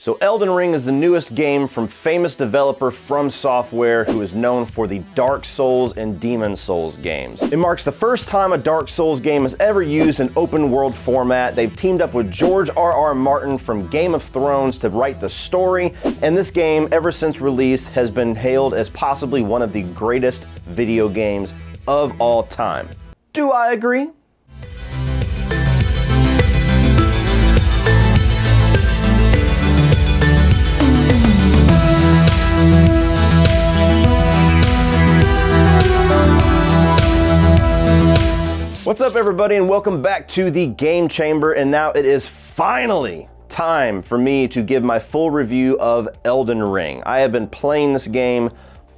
So Elden Ring is the newest game from famous developer From Software, who is known for the Dark Souls and Demon Souls games. It marks the first time a Dark Souls game has ever used an open world format. They've teamed up with George R.R. Martin from Game of Thrones to write the story, and this game, ever since release, has been hailed as possibly one of the greatest video games of all time. Do I agree? What's up, everybody, and welcome back to the Game Chamber. And now it is finally time for me to give my full review of Elden Ring. I have been playing this game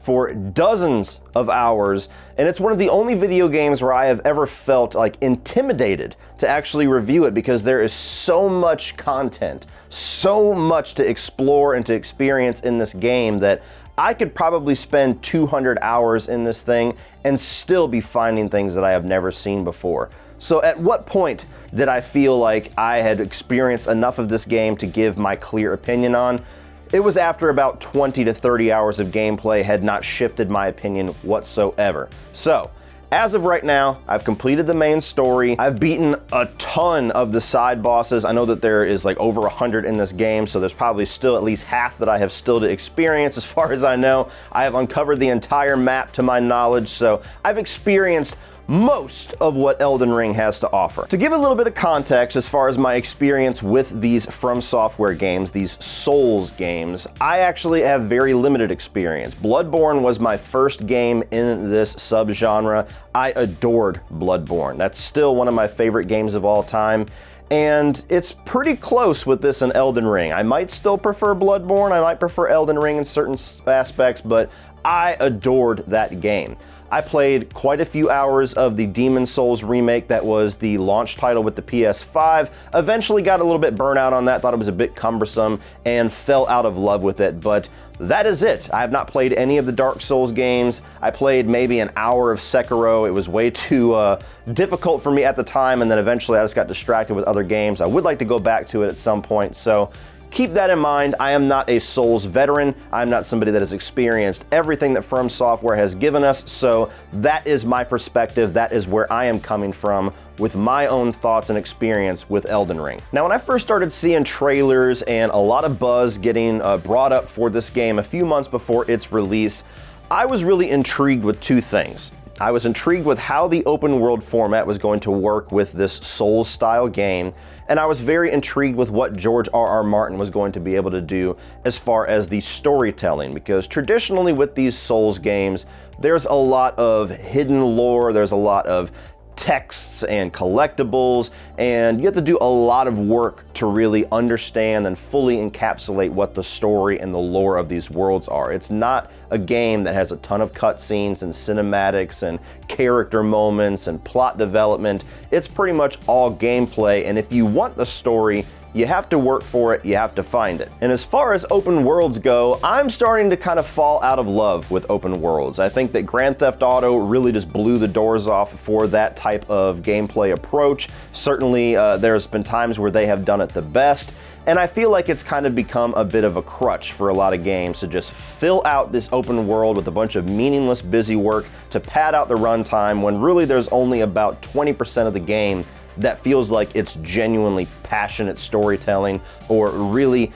for dozens of hours, and it's one of the only video games where I have ever felt like intimidated to actually review it, because there is so much content, so much to explore and to experience in this game that I could probably spend 200 hours in this thing and still be finding things that I have never seen before. So at what point did I feel like I had experienced enough of this game to give my clear opinion on? It was after about 20 to 30 hours of gameplay had not shifted my opinion whatsoever. So, as of right now, I've completed the main story. I've beaten a ton of the side bosses. I know that there is like over 100 in this game, so there's probably still at least half that I have still to experience. As far as I know, I have uncovered the entire map to my knowledge, so I've experienced most of what Elden Ring has to offer. To give a little bit of context as far as my experience with these From Software games, these Souls games, I actually have very limited experience. Bloodborne was my first game in this subgenre. I adored Bloodborne. That's still one of my favorite games of all time. And it's pretty close with this and Elden Ring. I might still prefer Bloodborne, I might prefer Elden Ring in certain aspects, but I adored that game. I played quite a few hours of the Demon Souls remake that was the launch title with the PS5. Eventually got a little bit burnt out on that, thought it was a bit cumbersome, and fell out of love with it, but that is it. I have not played any of the Dark Souls games. I played maybe an hour of Sekiro. It was way too difficult for me at the time, and then eventually I just got distracted with other games. I would like to go back to it at some point, so keep that in mind. I am not a Souls veteran. I'm not somebody that has experienced everything that From Software has given us, so that is my perspective. That is where I am coming from with my own thoughts and experience with Elden Ring. Now, when I first started seeing trailers and a lot of buzz getting brought up for this game a few months before its release, I was really intrigued with two things. I was intrigued with how the open world format was going to work with this Souls-style game, and I was very intrigued with what George R.R. Martin was going to be able to do as far as the storytelling, because traditionally with these Souls games, there's a lot of hidden lore, there's a lot of texts and collectibles, and you have to do a lot of work to really understand and fully encapsulate what the story and the lore of these worlds are. It's not a game that has a ton of cutscenes and cinematics and character moments and plot development. It's pretty much all gameplay, and if you want the story, you have to work for it, you have to find it. And as far as open worlds go, I'm starting to kind of fall out of love with open worlds. I think that Grand Theft Auto really just blew the doors off for that type of gameplay approach. Certainly, there's been times where they have done it the best, and I feel like it's kind of become a bit of a crutch for a lot of games to just fill out this open world with a bunch of meaningless busy work to pad out the runtime, when really there's only about 20% of the game that feels like it's genuinely passionate storytelling or really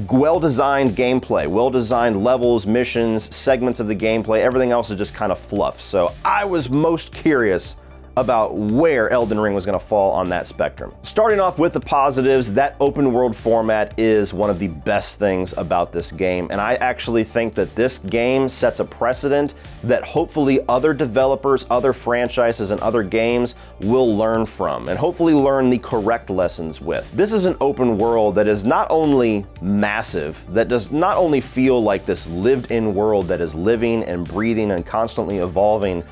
well-designed gameplay, well-designed levels, missions, segments of the gameplay. Everything else is just kind of fluff. So I was most curious about where Elden Ring was going to fall on that spectrum. Starting off with the positives, that open world format is one of the best things about this game, and I actually think that this game sets a precedent that hopefully other developers, other franchises, and other games will learn from, and hopefully learn the correct lessons with. This is an open world that is not only massive, that does not only feel like this lived-in world that is living and breathing and constantly evolving,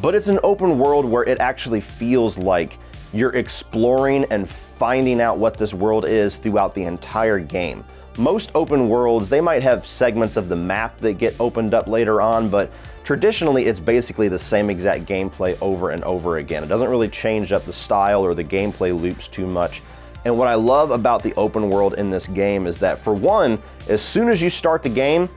but it's an open world where it actually feels like you're exploring and finding out what this world is throughout the entire game. Most open worlds, they might have segments of the map that get opened up later on, but traditionally it's basically the same exact gameplay over and over again. It doesn't really change up the style or the gameplay loops too much. And what I love about the open world in this game is that, for one, as soon as you start the game,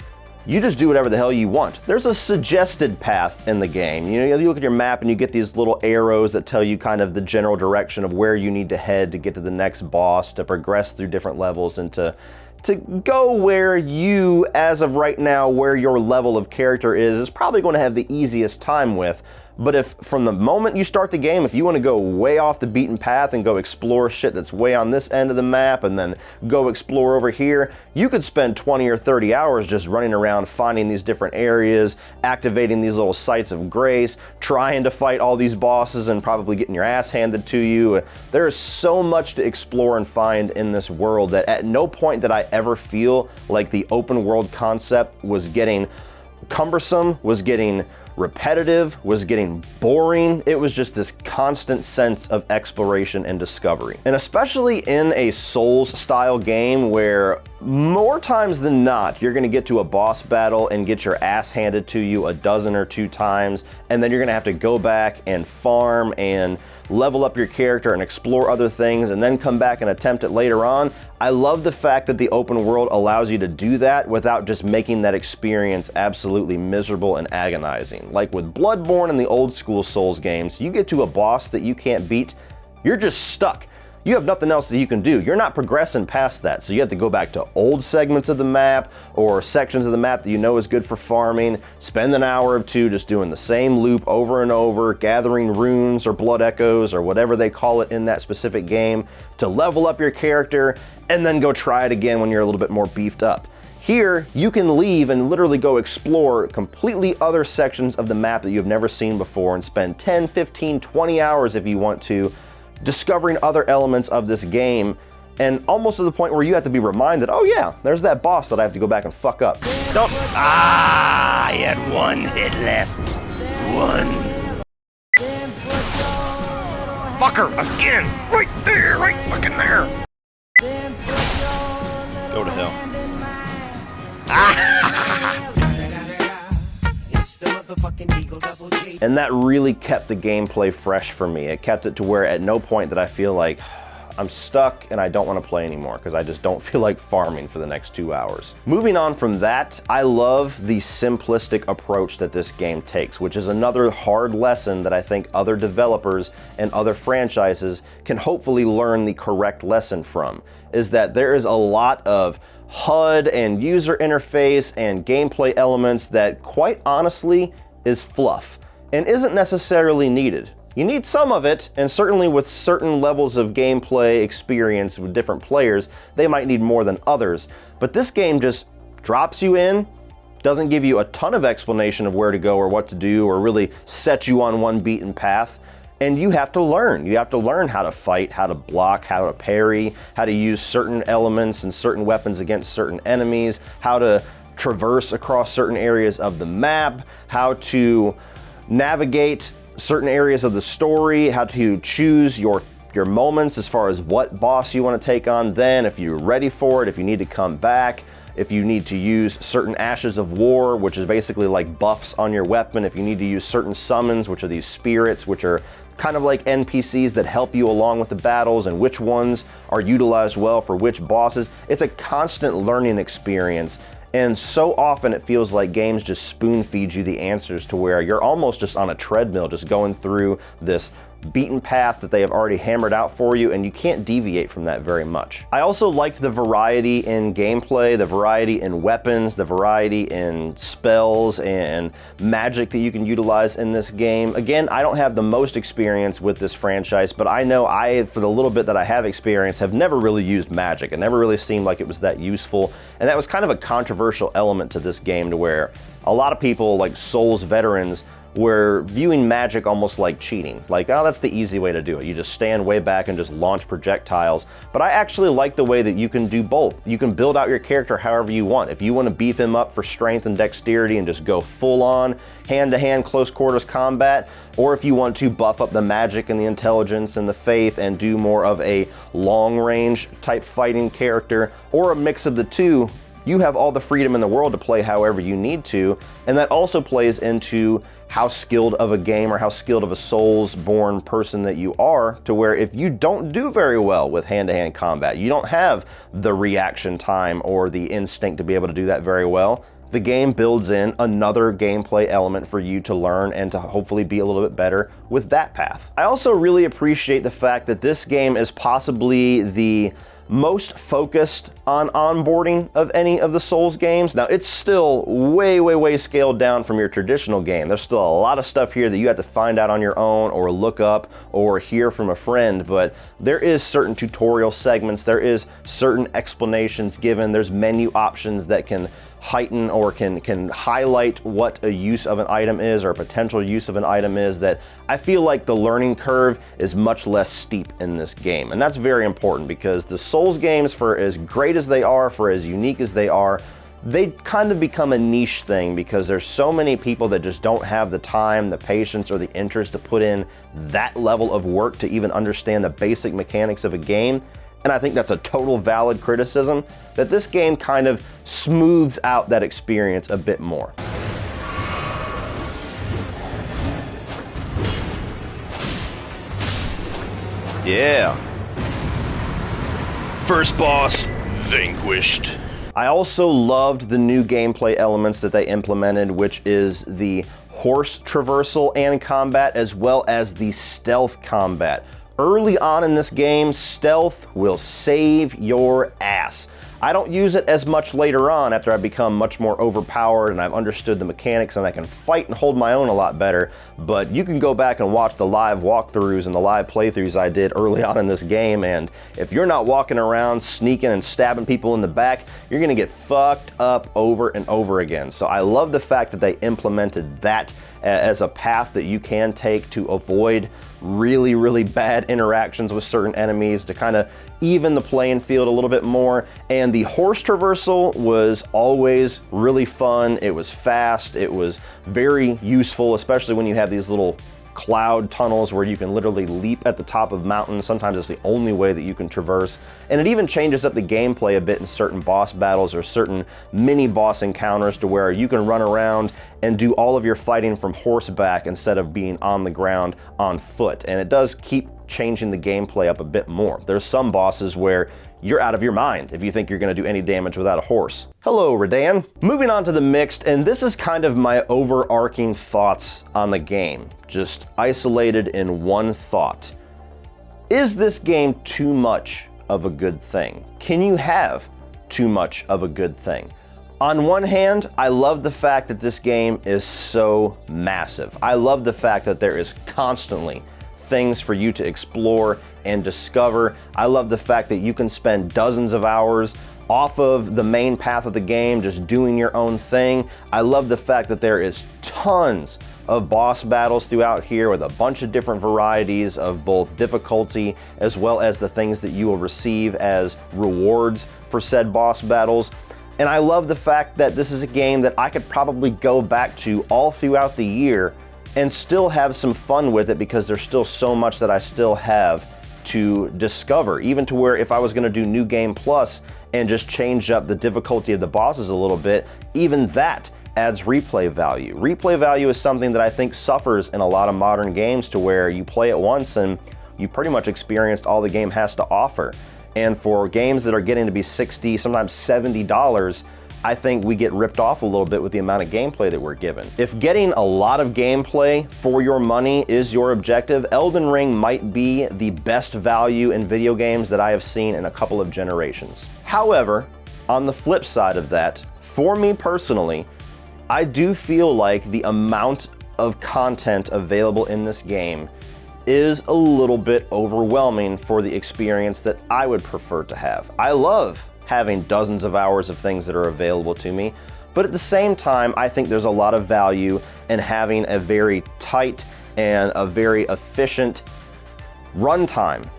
you just do whatever the hell you want. There's a suggested path in the game. You know, you look at your map and you get these little arrows that tell you kind of the general direction of where you need to head to get to the next boss, to progress through different levels, and to go where you, as of right now, where your level of character is probably going to have the easiest time with. But if from the moment you start the game, if you want to go way off the beaten path and go explore shit that's way on this end of the map and then go explore over here, you could spend 20 or 30 hours just running around finding these different areas, activating these little sites of grace, trying to fight all these bosses and probably getting your ass handed to you. There is so much to explore and find in this world that at no point did I ever feel like the open world concept was getting cumbersome, was getting repetitive, was getting boring. It was just this constant sense of exploration and discovery. And especially in a Souls style game where more times than not, you're gonna get to a boss battle and get your ass handed to you a dozen or two times, and then you're gonna have to go back and farm and level up your character and explore other things and then come back and attempt it later on. I love the fact that the open world allows you to do that without just making that experience absolutely miserable and agonizing. Like with Bloodborne and the old school Souls games, you get to a boss that you can't beat, you're just stuck. You have nothing else that you can do. You're not progressing past that, so you have to go back to old segments of the map or sections of the map that you know is good for farming, spend an hour or two just doing the same loop over and over, gathering runes or blood echoes or whatever they call it in that specific game to level up your character, and then go try it again when you're a little bit more beefed up. Here, you can leave and literally go explore completely other sections of the map that you've never seen before and spend 10, 15, 20 hours if you want to, discovering other elements of this game, and almost to the point where you have to be reminded, oh yeah, there's that boss that I have to go back and fuck up. Don't. I had one hit left. One. Fucker, again! Right there, right fucking there! Go to hell. And that really kept the gameplay fresh for me. It kept it to where at no point did I feel like I'm stuck and I don't want to play anymore, because I just don't feel like farming for the next 2 hours. Moving on from that, I love the simplistic approach that this game takes, which is another hard lesson that I think other developers and other franchises can hopefully learn the correct lesson from, is that there is a lot of HUD and user interface and gameplay elements that quite honestly is fluff and isn't necessarily needed. You need some of it, and certainly with certain levels of gameplay experience with different players, they might need more than others. But this game just drops you in, doesn't give you a ton of explanation of where to go or what to do, or really set you on one beaten path. And you have to learn. You have to learn how to fight, how to block, how to parry, how to use certain elements and certain weapons against certain enemies, how to traverse across certain areas of the map, how to navigate certain areas of the story, how to choose your moments as far as what boss you want to take on then, if you're ready for it, if you need to come back, if you need to use certain ashes of war, which is basically like buffs on your weapon, if you need to use certain summons, which are these spirits, which are kind of like NPCs that help you along with the battles, and which ones are utilized well for which bosses. It's a constant learning experience. And so often it feels like games just spoon feed you the answers to where you're almost just on a treadmill, just going through this beaten path that they have already hammered out for you, and you can't deviate from that very much. I also liked the variety in gameplay, the variety in weapons, the variety in spells and magic that you can utilize in this game. Again, I don't have the most experience with this franchise, but I know for the little bit that I have experience, have never really used magic. It never really seemed like it was that useful, and that was kind of a controversial element to this game, to where a lot of people, like Souls veterans, were viewing magic almost like cheating. Like, oh, that's the easy way to do it. You just stand way back and just launch projectiles. But I actually like the way that you can do both. You can build out your character however you want. If you want to beef him up for strength and dexterity and just go full on hand-to-hand close quarters combat, or if you want to buff up the magic and the intelligence and the faith and do more of a long range type fighting character, or a mix of the two, you have all the freedom in the world to play however you need to, and that also plays into how skilled of a game or how skilled of a Souls-born person that you are, to where if you don't do very well with hand-to-hand combat, you don't have the reaction time or the instinct to be able to do that very well, the game builds in another gameplay element for you to learn and to hopefully be a little bit better with that path. I also really appreciate the fact that this game is possibly the most focused on onboarding of any of the Souls games. Now, it's still way scaled down from your traditional game. There's still a lot of stuff here that you have to find out on your own or look up or hear from a friend, but there is certain tutorial segments, there is certain explanations given, there's menu options that can heighten or can highlight what a use of an item is or a potential use of an item is, that I feel like the learning curve is much less steep in this game. And that's very important, because the Souls games, for as great as they are, for as unique as they are, they kind of become a niche thing because there's so many people that just don't have the time, the patience, or the interest to put in that level of work to even understand the basic mechanics of a game. And I think that's a total valid criticism, that this game kind of smooths out that experience a bit more. Yeah. First boss vanquished. I also loved the new gameplay elements that they implemented, which is the horse traversal and combat, as well as the stealth combat. Early on in this game, stealth will save your ass. I don't use it as much later on after I become much more overpowered and I've understood the mechanics and I can fight and hold my own a lot better, but you can go back and watch the live walkthroughs and the live playthroughs I did early on in this game, and if you're not walking around sneaking and stabbing people in the back, you're gonna get fucked up over and over again. So I love the fact that they implemented that as a path that you can take to avoid really bad interactions with certain enemies, to kind of even the playing field a little bit more. And the horse traversal was always really fun. It was fast. It was very useful, especially when you have these little cloud tunnels where you can literally leap at the top of mountains. Sometimes it's the only way that you can traverse. And it even changes up the gameplay a bit in certain boss battles or certain mini boss encounters, to where you can run around and do all of your fighting from horseback instead of being on the ground on foot. And it does keep changing the gameplay up a bit more. There's some bosses where you're out of your mind if you think you're going to do any damage without a horse. Hello, Radan. Moving on to the mixed, and this is kind of my overarching thoughts on the game, just isolated in one thought. Is this game too much of a good thing? Can you have too much of a good thing? On one hand, I love the fact that this game is so massive. I love the fact that there is constantly things for you to explore and discover. I love the fact that you can spend dozens of hours off of the main path of the game just doing your own thing. I love the fact that there is tons of boss battles throughout here with a bunch of different varieties of both difficulty as well as the things that you will receive as rewards for said boss battles. And I love the fact that this is a game that I could probably go back to all throughout the year and still have some fun with it, because there's still so much that I still have to discover, even to where if I was going to do New Game Plus and just change up the difficulty of the bosses a little bit, even that adds replay value. Replay value is something that I think suffers in a lot of modern games, to where you play it once and you pretty much experienced all the game has to offer. And for games that are getting to be $60, sometimes $70, I think we get ripped off a little bit with the amount of gameplay that we're given. If getting a lot of gameplay for your money is your objective, Elden Ring might be the best value in video games that I have seen in a couple of generations. However, on the flip side of that, for me personally, I do feel like the amount of content available in this game is a little bit overwhelming for the experience that I would prefer to have. I love having dozens of hours of things that are available to me, but at the same time, I think there's a lot of value in having a very tight and a very efficient runtime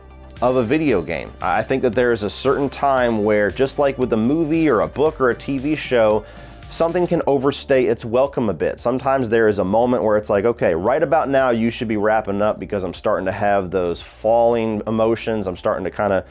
of a video game. I think that there is a certain time where, just like with a movie or a book or a TV show, something can overstay its welcome a bit. Sometimes there is a moment where it's like, okay, right about now you should be wrapping up, because I'm starting to have those falling emotions. I'm starting to kind of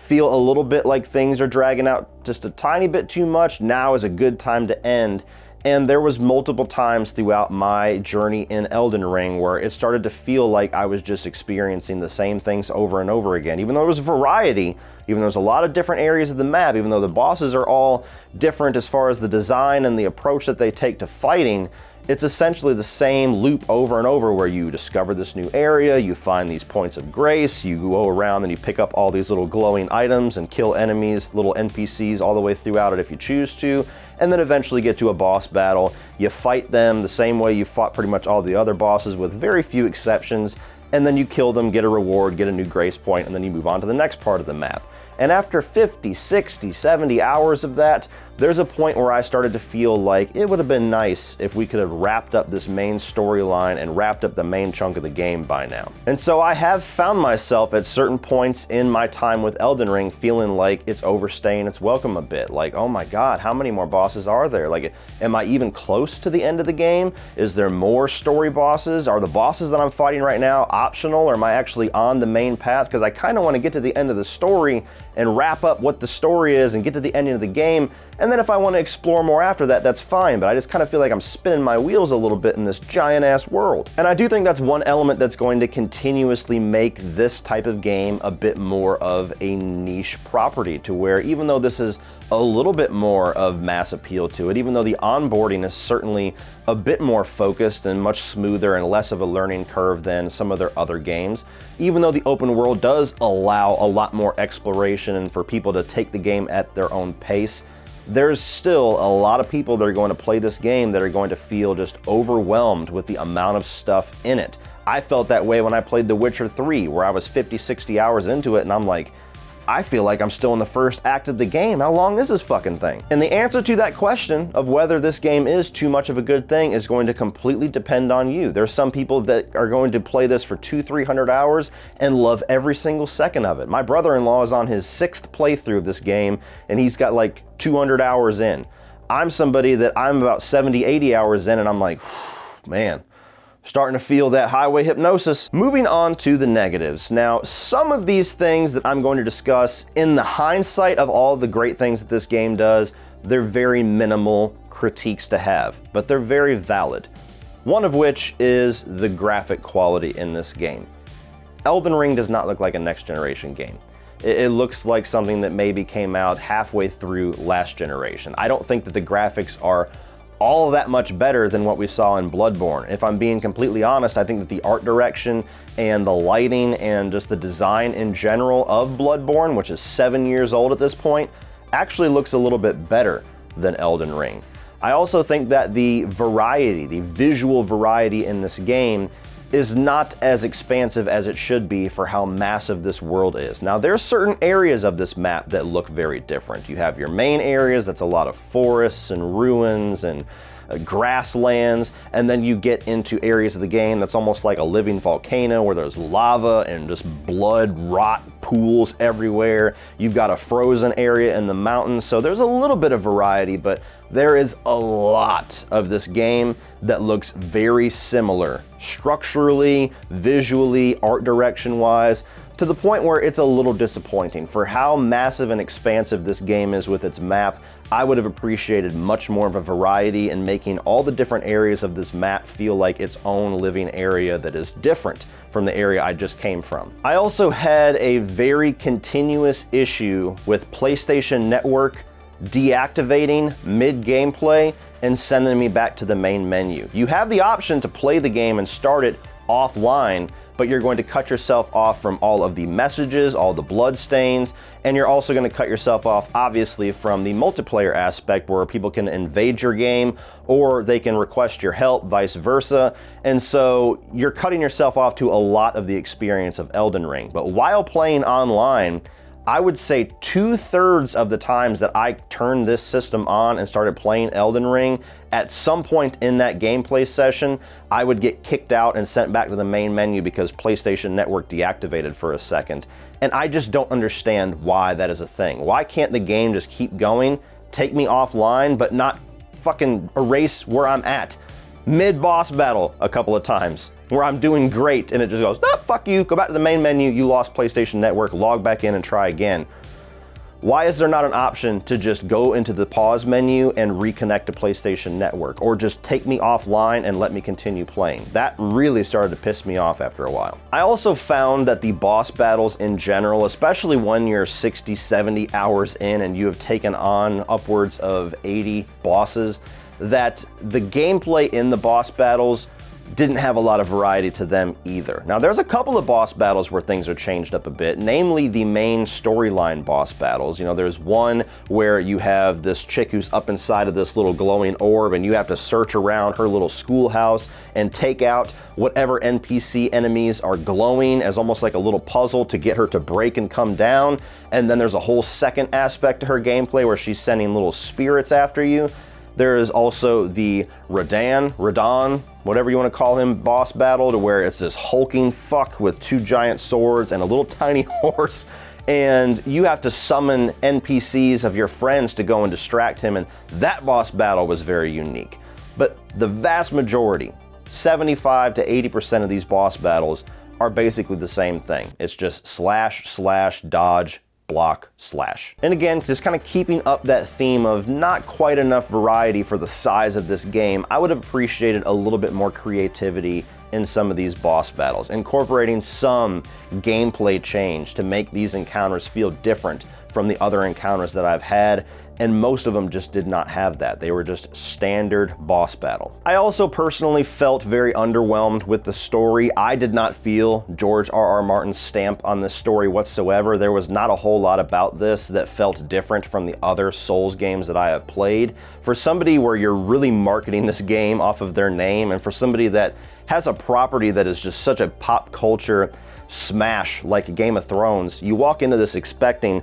feel a little bit like things are dragging out just a tiny bit too much, now is a good time to end. And there was multiple times throughout my journey in Elden Ring where it started to feel like I was just experiencing the same things over and over again. Even though there was variety, even though there's a lot of different areas of the map, even though the bosses are all different as far as the design and the approach that they take to fighting, it's essentially the same loop over and over where you discover this new area, you find these points of grace, you go around and you pick up all these little glowing items and kill enemies, little NPCs all the way throughout it if you choose to, and then eventually get to a boss battle. You fight them the same way you fought pretty much all the other bosses with very few exceptions, and then you kill them, get a reward, get a new grace point, and then you move on to the next part of the map. And after 50, 60, 70 hours of that, there's a point where I started to feel like it would have been nice if we could have wrapped up this main storyline and wrapped up the main chunk of the game by now. And so I have found myself at certain points in my time with Elden Ring feeling like it's overstaying its welcome a bit. Like, oh my God, how many more bosses are there? Like, am I even close to the end of the game? Is there more story bosses? Are the bosses that I'm fighting right now optional, or am I actually on the main path? Because I kind of want to get to the end of the story and wrap up what the story is and get to the ending of the game. And then if I want to explore more after that, that's fine, but I just kind of feel like I'm spinning my wheels a little bit in this giant ass world. And I do think that's one element that's going to continuously make this type of game a bit more of a niche property, to where even though this is a little bit more of mass appeal to it, even though the onboarding is certainly a bit more focused and much smoother and less of a learning curve than some of their other games, even though the open world does allow a lot more exploration and for people to take the game at their own pace, there's still a lot of people that are going to play this game that are going to feel just overwhelmed with the amount of stuff in it. I felt that way when I played The Witcher 3, where I was 50, 60 hours into it, and I'm like, I feel like I'm still in the first act of the game. How long is this fucking thing? And the answer to that question of whether this game is too much of a good thing is going to completely depend on you. There's some people that are going to play this for 200-300 hours and love every single second of it. My brother-in-law is on his 6th playthrough of this game, and he's got like 200 hours in. I'm somebody that I'm about 70-80 hours in, and I'm like, man, starting to feel that highway hypnosis. Moving on to the negatives. Now, some of these things that I'm going to discuss, in the hindsight of all the great things that this game does, they're very minimal critiques to have, but they're very valid. One of which is the graphic quality in this game. Elden Ring does not look like a next generation game. It looks like something that maybe came out halfway through last generation. I don't think that the graphics are all that much better than what we saw in Bloodborne. If I'm being completely honest, I think that the art direction and the lighting and just the design in general of Bloodborne, which is 7 years old at this point, actually looks a little bit better than Elden Ring. I also think that the variety, the visual variety in this game is not as expansive as it should be for how massive this world is. Now, there's certain areas of this map that look very different. You have your main areas, that's a lot of forests and ruins and grasslands, and then you get into areas of the game that's almost like a living volcano where there's lava and just blood rot pools everywhere. You've got a frozen area in the mountains, so there's a little bit of variety, but there is a lot of this game that looks very similar structurally, visually, art direction wise, to the point where it's a little disappointing. For how massive and expansive this game is with its map, I would have appreciated much more of a variety in making all the different areas of this map feel like its own living area that is different from the area I just came from. I also had a very continuous issue with PlayStation Network deactivating mid-gameplay and sending me back to the main menu. You have the option to play the game and start it offline, but you're going to cut yourself off from all of the messages, all the blood stains, and you're also going to cut yourself off, obviously, from the multiplayer aspect where people can invade your game or they can request your help, vice versa. And so you're cutting yourself off to a lot of the experience of Elden Ring. But while playing online, I would say 2/3 of the times that I turned this system on and started playing Elden Ring, at some point in that gameplay session, I would get kicked out and sent back to the main menu because PlayStation Network deactivated for a second. And I just don't understand why that is a thing. Why can't the game just keep going, take me offline, but not fucking erase where I'm at? Mid-boss battle a couple of times where I'm doing great and it just goes, no, fuck you, go back to the main menu, you lost PlayStation Network, log back in and try again. Why is there not an option to just go into the pause menu and reconnect to PlayStation Network, or just take me offline and let me continue playing? That really started to piss me off after a while. I also found that the boss battles in general, especially when you're 60, 70 hours in and you have taken on upwards of 80 bosses, that the gameplay in the boss battles didn't have a lot of variety to them either. Now, there's a couple of boss battles where things are changed up a bit, namely the main storyline boss battles. You know, there's one where you have this chick who's up inside of this little glowing orb, and you have to search around her little schoolhouse and take out whatever NPC enemies are glowing as almost like a little puzzle to get her to break and come down. And then there's a whole second aspect to her gameplay where she's sending little spirits after you. There is also the Radon, whatever you want to call him, boss battle, to where it's this hulking fuck with 2 giant swords and a little tiny horse, and you have to summon NPCs of your friends to go and distract him, and that boss battle was very unique. But the vast majority, 75 to 80% of these boss battles are basically the same thing. It's just slash, slash, dodge, block, slash. And again, just kind of keeping up that theme of not quite enough variety for the size of this game, I would have appreciated a little bit more creativity in some of these boss battles, incorporating some gameplay change to make these encounters feel different from the other encounters that I've had, and most of them just did not have that. They were just standard boss battle. I also personally felt very underwhelmed with the story. I did not feel George R.R. Martin's stamp on this story whatsoever. There was not a whole lot about this that felt different from the other Souls games that I have played. For somebody where you're really marketing this game off of their name, and for somebody that has a property that is just such a pop culture smash like Game of Thrones, you walk into this expecting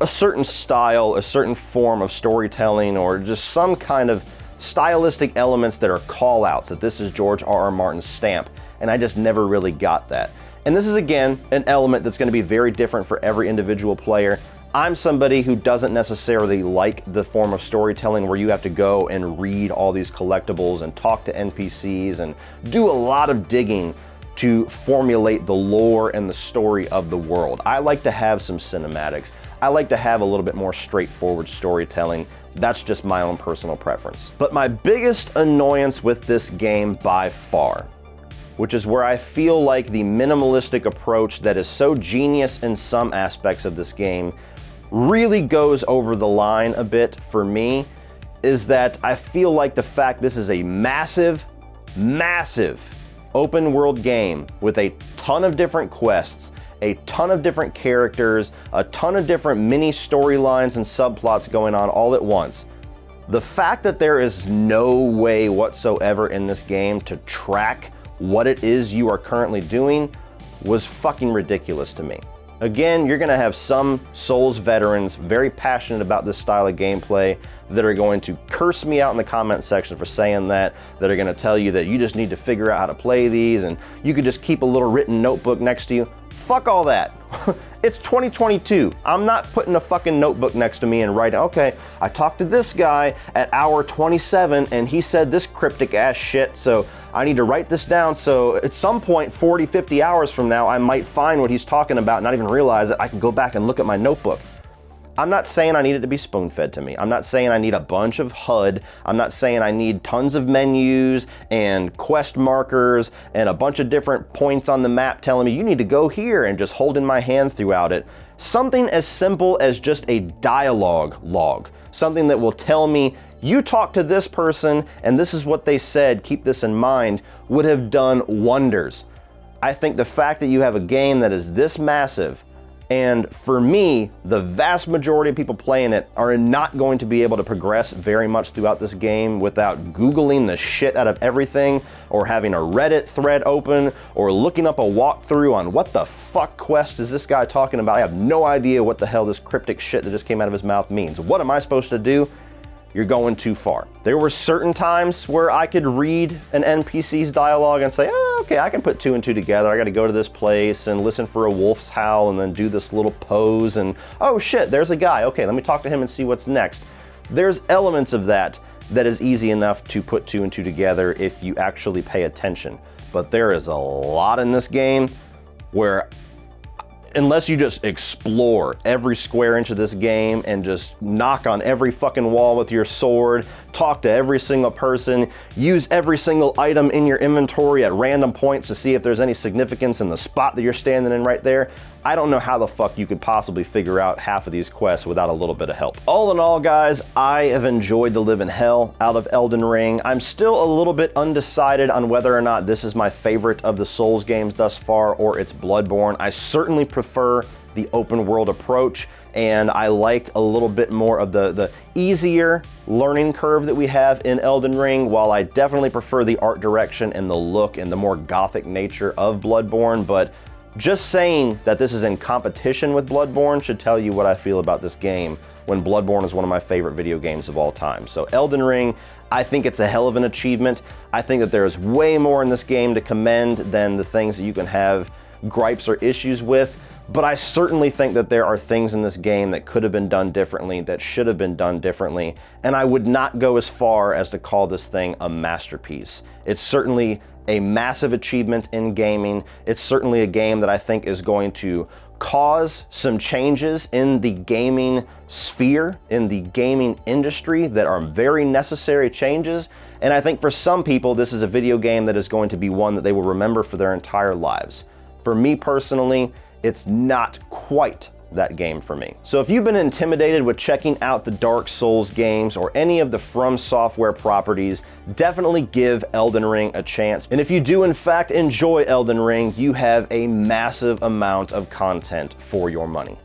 a certain style, a certain form of storytelling, or just some kind of stylistic elements that are call-outs, that this is George R.R. Martin's stamp, and I just never really got that. And this is, again, an element that's going to be very different for every individual player. I'm somebody who doesn't necessarily like the form of storytelling where you have to go and read all these collectibles and talk to NPCs and do a lot of digging to formulate the lore and the story of the world. I like to have some cinematics. I like to have a little bit more straightforward storytelling. That's just my own personal preference. But my biggest annoyance with this game by far, which is where I feel like the minimalistic approach that is so genius in some aspects of this game really goes over the line a bit for me, is that I feel like the fact this is a massive open world game with a ton of different quests, a ton of different characters, a ton of different mini storylines and subplots going on all at once. The fact that there is no way whatsoever in this game to track what it is you are currently doing was fucking ridiculous to me. Again, you're gonna have some Souls veterans very passionate about this style of gameplay that are going to curse me out in the comment section for saying that are gonna tell you that you just need to figure out how to play these and you could just keep a little written notebook next to you. Fuck all that. It's 2022. I'm not putting a fucking notebook next to me and writing, okay, I talked to this guy at hour 27 and he said this cryptic ass shit, so I need to write this down so at some point 40, 50 hours from now I might find what he's talking about and not even realize it. I can go back and look at my notebook. I'm not saying I need it to be spoon-fed to me. I'm not saying I need a bunch of HUD. I'm not saying I need tons of menus and quest markers and a bunch of different points on the map telling me you need to go here and just holding my hand throughout it. Something as simple as just a dialogue log. Something that will tell me you talked to this person and this is what they said, keep this in mind, would have done wonders. I think the fact that you have a game that is this massive, and for me, the vast majority of people playing it are not going to be able to progress very much throughout this game without Googling the shit out of everything, or having a Reddit thread open, or looking up a walkthrough on what the fuck quest is this guy talking about. I have no idea what the hell this cryptic shit that just came out of his mouth means. What am I supposed to do? You're going too far. There were certain times where I could read an NPC's dialogue and say, oh, okay, I can put 2 and 2 together. I gotta go to this place and listen for a wolf's howl and then do this little pose and, oh shit, there's a guy. Okay, let me talk to him and see what's next. There's elements of that is easy enough to put 2 and 2 together if you actually pay attention. But there is a lot in this game where unless you just explore every square inch of this game and just knock on every fucking wall with your sword, talk to every single person, use every single item in your inventory at random points to see if there's any significance in the spot that you're standing in right there, I don't know how the fuck you could possibly figure out half of these quests without a little bit of help. All in all, guys, I have enjoyed the living hell out of Elden Ring. I'm still a little bit undecided on whether or not this is my favorite of the Souls games thus far or it's Bloodborne. I certainly prefer the open world approach, and I like a little bit more of the easier learning curve that we have in Elden Ring, while I definitely prefer the art direction and the look and the more gothic nature of Bloodborne. But just saying that this is in competition with Bloodborne should tell you what I feel about this game, when Bloodborne is one of my favorite video games of all time. So Elden Ring, I think it's a hell of an achievement. I think that there's way more in this game to commend than the things that you can have gripes or issues with. But I certainly think that there are things in this game that could have been done differently, that should have been done differently, and I would not go as far as to call this thing a masterpiece. It's certainly a massive achievement in gaming. It's certainly a game that I think is going to cause some changes in the gaming sphere, in the gaming industry, that are very necessary changes. And I think for some people, this is a video game that is going to be one that they will remember for their entire lives. For me personally, it's not quite that game for me. So if you've been intimidated with checking out the Dark Souls games or any of the From Software properties, definitely give Elden Ring a chance. And if you do in fact enjoy Elden Ring, you have a massive amount of content for your money.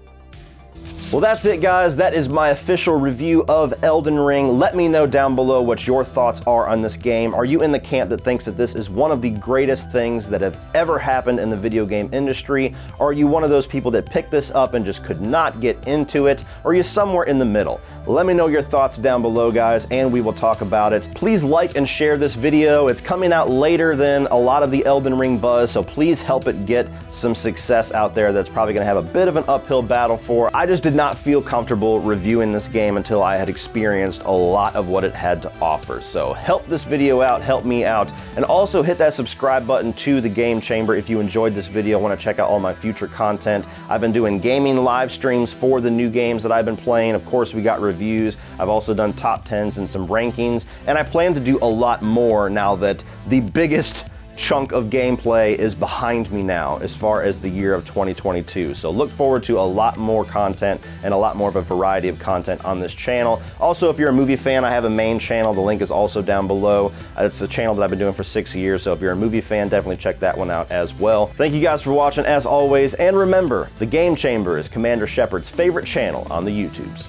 Well, that's it, guys. That is my official review of Elden Ring. Let me know down below what your thoughts are on this game. Are you in the camp that thinks that this is one of the greatest things that have ever happened in the video game industry? Or are you one of those people that picked this up and just could not get into it? Or are you somewhere in the middle? Let me know your thoughts down below, guys, and we will talk about it. Please like and share this video. It's coming out later than a lot of the Elden Ring buzz, so please help it get some success out there that's probably going to have a bit of an uphill battle for. I just did not feel comfortable reviewing this game until I had experienced a lot of what it had to offer. So help this video out, help me out, and also hit that subscribe button to the Game Chamber if you enjoyed this video, want to check out all my future content. I've been doing gaming live streams for the new games that I've been playing. Of course, we got reviews. I've also done top 10s and some rankings, and I plan to do a lot more now that the biggest chunk of gameplay is behind me now as far as the year of 2022. So look forward to a lot more content and a lot more of a variety of content on this channel. Also, if you're a movie fan, I have a main channel. The link is also down below. It's a channel that I've been doing for 6 years, so if you're a movie fan, definitely check that one out as well. Thank you guys for watching as always, and remember, the Game Chamber is Commander Shepard's favorite channel on the YouTubes.